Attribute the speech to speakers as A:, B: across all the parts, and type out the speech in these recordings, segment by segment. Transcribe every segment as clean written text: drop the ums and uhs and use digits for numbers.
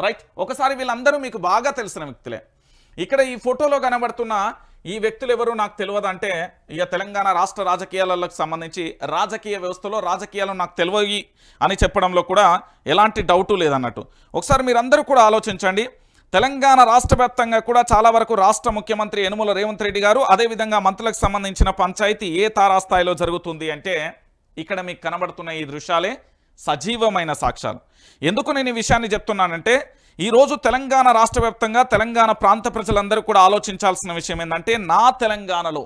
A: Right. ఒకసారి వీళ్ళందరూ మీకు బాగా తెలిసిన వ్యక్తులే. ఇక్కడ ఈ ఫోటోలో కనబడుతున్న ఈ వ్యక్తులు ఎవరు నాకు తెలియదు అంటే ఇక తెలంగాణ రాష్ట్ర రాజకీయాలకు సంబంధించి రాజకీయ వ్యవస్థలో రాజకీయాలు నాకు తెలియయి అని చెప్పడంలో కూడా ఎలాంటి డౌటు లేదన్నట్టు. ఒకసారి మీరందరూ కూడా ఆలోచించండి. తెలంగాణ రాష్ట్ర వ్యాప్తంగా కూడా చాలా వరకు రాష్ట్ర ముఖ్యమంత్రి యనుమల రేవంత్ రెడ్డి గారు అదేవిధంగా మంత్రులకు సంబంధించిన పంచాయతీ ఏ తారాస్థాయిలో జరుగుతుంది అంటే ఇక్కడ మీకు కనబడుతున్న ఈ దృశ్యాలే సజీవమైన సాక్ష్యాలు. ఎందుకు నేను ఈ విషయాన్ని చెప్తున్నానంటే ఈరోజు తెలంగాణ రాష్ట్ర వ్యాప్తంగా తెలంగాణ ప్రాంత ప్రజలందరూ కూడా ఆలోచించాల్సిన విషయం ఏంటంటే నా తెలంగాణలో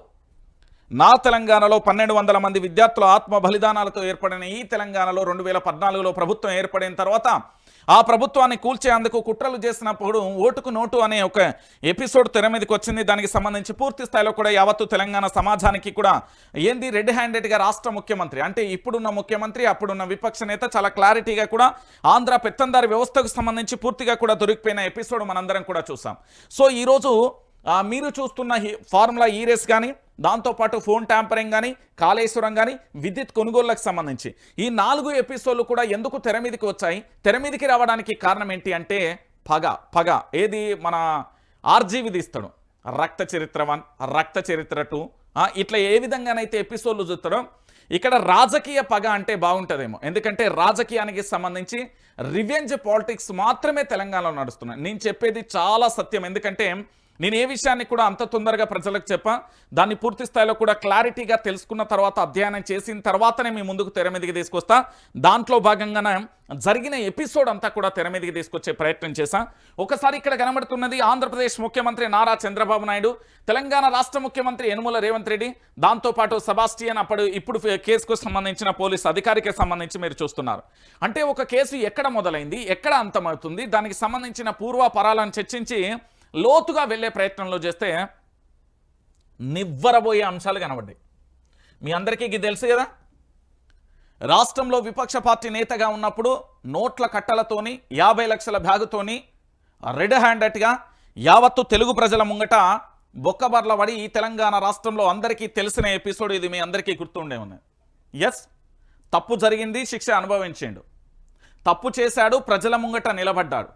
A: 1200 మంది విద్యార్థుల ఆత్మ బలిదానాలతో ఏర్పడిన ఈ తెలంగాణలో 2014లో ప్రభుత్వం ఏర్పడిన తర్వాత ఆ ప్రభుత్వాన్ని కూల్చేందుకు కుట్రలు చేసినప్పుడు ఓటుకు నోటు అనే ఒక ఎపిసోడ్ తెర మీదకి వచ్చింది. దానికి సంబంధించి పూర్తి స్థాయిలో కూడా యావత్తు తెలంగాణ సమాజానికి కూడా ఏంది రెడ్ హ్యాండెడ్గా రాష్ట్ర ముఖ్యమంత్రి అంటే ఇప్పుడున్న ముఖ్యమంత్రి అప్పుడున్న విపక్ష నేత చాలా క్లారిటీగా కూడా ఆంధ్ర పెత్తందారి వ్యవస్థకు సంబంధించి పూర్తిగా కూడా దొరికిపోయిన ఎపిసోడ్ మనందరం కూడా చూసాం. సో ఈరోజు మీరు చూస్తున్న ఫార్ములా ఈ రేస్ కానీ దాంతోపాటు ఫోన్ ట్యాంపరింగ్ కానీ కాళేశ్వరం కానీ విద్యుత్ కొనుగోళ్లకు సంబంధించి ఈ 4 ఎపిసోడ్లు కూడా ఎందుకు తెర మీదకి వచ్చాయి? తెర మీదకి రావడానికి కారణం ఏంటి అంటే పగ ఏది మన ఆర్జీవి తీస్తాడు రక్త చరిత్ర 1 రక్త చరిత్ర 2 ఇట్లా ఏ విధంగానైతే ఎపిసోడ్లు చూస్తాడో ఇక్కడ రాజకీయ పగ అంటే బాగుంటుందేమో. ఎందుకంటే రాజకీయానికి సంబంధించి రివెంజ్ పాలిటిక్స్ మాత్రమే తెలంగాణలో నడుస్తున్నాయి. నేను చెప్పేది చాలా సత్యం. ఎందుకంటే నేను ఏ విషయాన్ని కూడా అంత తొందరగా ప్రజలకు చెప్పా దాన్ని పూర్తి స్థాయిలో కూడా క్లారిటీగా తెలుసుకున్న తర్వాత అధ్యయనం చేసిన తర్వాతనే మీ ముందుకు తెర మీదకి తీసుకొస్తా. దాంట్లో భాగంగానే జరిగిన ఎపిసోడ్ అంతా కూడా తెర మీదకి తీసుకొచ్చే ప్రయత్నం చేశా. ఒకసారి ఇక్కడ కనబడుతున్నది ఆంధ్రప్రదేశ్ ముఖ్యమంత్రి నారా చంద్రబాబు నాయుడు, తెలంగాణ రాష్ట్ర ముఖ్యమంత్రి యనుమల రేవంత్ రెడ్డి, దాంతోపాటు సెబాస్టియన్ ఇప్పుడు కేసుకు సంబంధించిన పోలీస్ అధికారికి సంబంధించి మీరు చూస్తున్నారు. అంటే ఒక కేసు ఎక్కడ మొదలైంది, ఎక్కడ అంతమవుతుంది, దానికి సంబంధించిన పూర్వాపరాలను చర్చించి లోతుగా వెళ్ళే ప్రయత్నంలో చేస్తే నివ్వరబోయే అంశాలు కనబడ్డాయి. మీ అందరికీ ఇది తెలుసు కదా, రాష్ట్రంలో విపక్ష పార్టీ నేతగా ఉన్నప్పుడు నోట్ల కట్టలతోని 50 లక్షల బ్యాగుతోని రెడ్ హ్యాండెడ్గా యావత్తు తెలుగు ప్రజల ముంగట బొక్కబర్ల పడి ఈ తెలంగాణ రాష్ట్రంలో అందరికీ తెలిసిన ఎపిసోడ్ ఇది. మీ అందరికీ గుర్తుండే ఉన్నది. ఎస్, తప్పు జరిగింది, శిక్ష అనుభవించిండు, తప్పు చేశాడు, ప్రజల ముంగట నిలబడ్డాడు.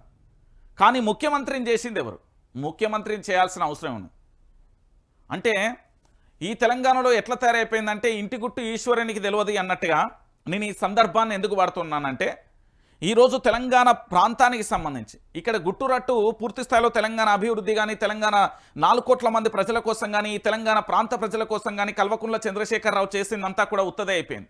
A: కానీ ముఖ్యమంత్రిని చేసింది ఎవరు? ముఖ్యమంత్రిని చేయాల్సిన అవసరం ఉంది. అంటే ఈ తెలంగాణలో ఎట్లా తయారైపోయిందంటే ఇంటి గుట్టు ఈశ్వరునికి తెలియదు అన్నట్టుగా నేను ఈ సందర్భాన్ని ఎందుకు వాడుతున్నానంటే ఈరోజు తెలంగాణ ప్రాంతానికి సంబంధించి ఇక్కడ గుట్టురట్టు పూర్తి స్థాయిలో తెలంగాణ అభివృద్ధి కానీ తెలంగాణ 4 కోట్ల మంది ప్రజల కోసం కానీ ఈ తెలంగాణ ప్రాంత ప్రజల కోసం కానీ కల్వకుంట్ల చంద్రశేఖరరావు చేసిందంతా కూడా ఉత్తదే అయిపోయింది.